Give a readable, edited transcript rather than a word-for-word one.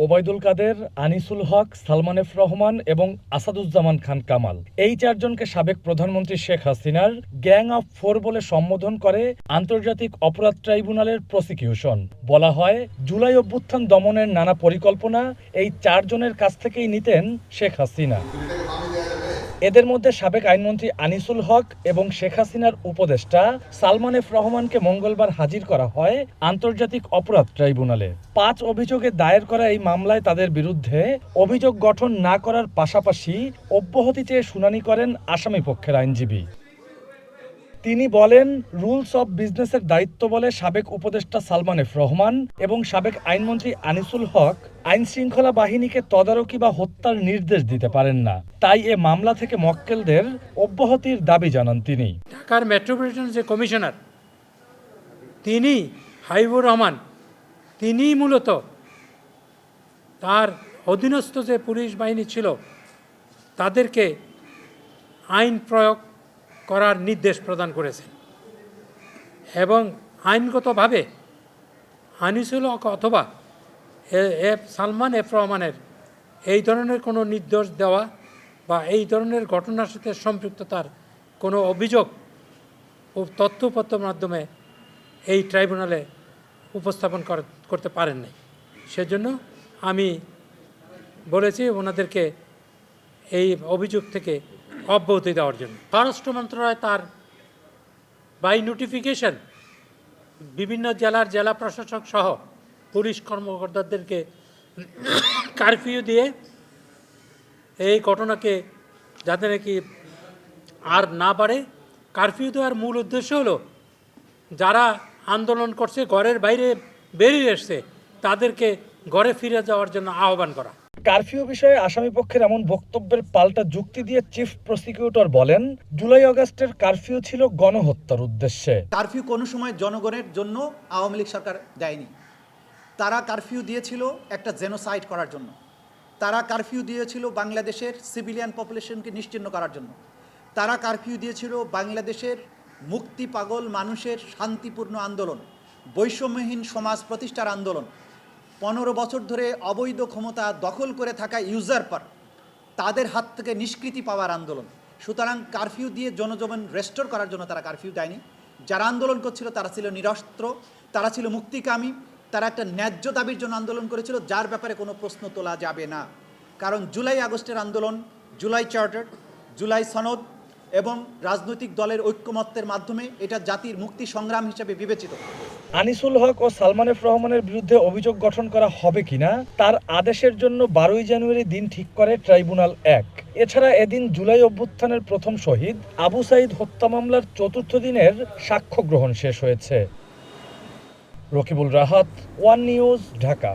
ওবায়দুল কাদের, আনিসুল হক, Salman F Rahman এবং আসাদুজ্জামান খান কামাল। এই চারজনকে সাবেক প্রধানমন্ত্রী শেখ হাসিনার গ্যাং অফ ফোর বলে সম্বোধন করে আন্তর্জাতিক অপরাধ ট্রাইব্যুনালের প্রসিকিউশন। বলা হয়, জুলাই অভ্যুত্থান দমনের নানা পরিকল্পনা এই চারজনের কাছ থেকেই নিতেন শেখ হাসিনা। এদের মধ্যে সাবেক আইনমন্ত্রী আনিসুল হক এবং শেখ হাসিনার উপদেষ্টা সালমান এফ রহমানকে মঙ্গলবার হাজির করা হয় আন্তর্জাতিক অপরাধ ট্রাইব্যুনালে। ৫ অভিযোগে দায়ের করা এই মামলায় তাদের বিরুদ্ধে অভিযোগ গঠন না করার পাশাপাশি অব্যাহতি চেয়ে শুনানি করেন আসামি পক্ষের আইনজীবী। তিনি বলেন, রুলস অব বিজনেসের দায়িত্ব বলে সাবেক উপদেষ্টা সালমান এফ রহমান এবং সাবেক আইনমন্ত্রী আনিসুল হক আইনশৃঙ্খলা বাহিনীকে তদারকি বা হত্যার নির্দেশ দিতে পারেন না। তাই এ মামলা থেকে মক্কেলদের অব্যাহতির দাবি জানান তিনি। ঢাকার মেট্রোপলিটন যে কমিশনার, তিনি হাবিবুর রহমান, তিনি মূলত তার অধীনস্থ যে পুলিশ বাহিনী ছিল তাদেরকে আইন প্রয়োগ করার নির্দেশ প্রদান করেছেন এবং আইনগতভাবে আনিসুল হক অথবা সালমান এফ রহমানের এই ধরনের কোনো নির্দেশ দেওয়া বা এই ধরনের ঘটনার সাথে সম্পৃক্ততার কোনো অভিযোগ ও তথ্যপত্রের মাধ্যমে এই ট্রাইব্যুনালে উপস্থাপন করতে পারেন নাই। সেজন্য আমি বলেছি ওনাদেরকে এই অভিযোগ থেকে অব্যাহতি দেওয়ার জন্য। স্বরাষ্ট্র মন্ত্রণালয় তার বাই নোটিফিকেশন বিভিন্ন জেলা প্রশাসক সহ পুলিশ কর্মকর্তাদেরকে কারফিউ দিয়ে এই ঘটনাকে যাতে নাকি আর না বাড়ে, কারফিউ দেওয়ার মূল উদ্দেশ্য হলো যারা আন্দোলন করছে, ঘরের বাইরে বেরিয়ে এসছে, তাদেরকে ঘরে ফিরে যাওয়ার জন্য আহ্বান করা। কারফিউ বিষয়ে আসামি পক্ষের এমন বক্তব্যের পাল্টা যুক্তি দিয়ে চিফ প্রসিকিউটর বলেন, জুলাই আগস্টের কারফিউ ছিল গণহত্যার উদ্দেশ্যে। কারফিউ কোনো সময় জনগণের জন্য আওয়ামী লীগ সরকার দেয়নি। তারা কারফিউ দিয়েছিল একটা জেনোসাইড করার জন্য। তারা কারফিউ দিয়েছিল বাংলাদেশের সিভিলিয়ান পপুলেশনকে নিশ্চিহ্ন করার জন্য। তারা কারফিউ দিয়েছিল বাংলাদেশের মুক্তি পাগল মানুষের শান্তিপূর্ণ আন্দোলন, বৈষম্যহীন সমাজ প্রতিষ্ঠার আন্দোলন, 15 বছর ধরে অবৈধ ক্ষমতা দখল করে থাকা ইউজারপার তাদের হাত থেকে নিষ্কৃতি পাওয়ার আন্দোলন। সুতরাং কারফিউ দিয়ে জনজীবন রেস্টোর করার জন্য তারা কারফিউ দেয়নি। যারা আন্দোলন করছিল তারা ছিল নিরস্ত্র, তারা ছিল মুক্তিকামী, তারা একটা ন্যায্য দাবির জন্য আন্দোলন করেছিল, যার ব্যাপারে কোনো প্রশ্ন তোলা যাবে না। কারণ জুলাই আগস্টের আন্দোলন, জুলাই চার্টার, জুলাই সনদ এবং রাজনৈতিক দলের ঐক্যমত্যের মাধ্যমে এটা জাতির মুক্তি সংগ্রাম হিসেবে বিবেচিত। আনিসুল হক ও সালমান এফ রহমানের বিরুদ্ধে অভিযোগ গঠন করা হবে কিনা তার আদেশের জন্য 12ই জানুয়ারি দিন ঠিক করে ট্রাইব্যুনাল 1। এছাড়া এদিন জুলাই অভ্যুত্থানের প্রথম শহীদ আবু সাঈদ হত্যা মামলার 4র্থ দিনের সাক্ষ্য গ্রহণ শেষ হয়েছে। Rakibul Rahat, one news, Dhaka.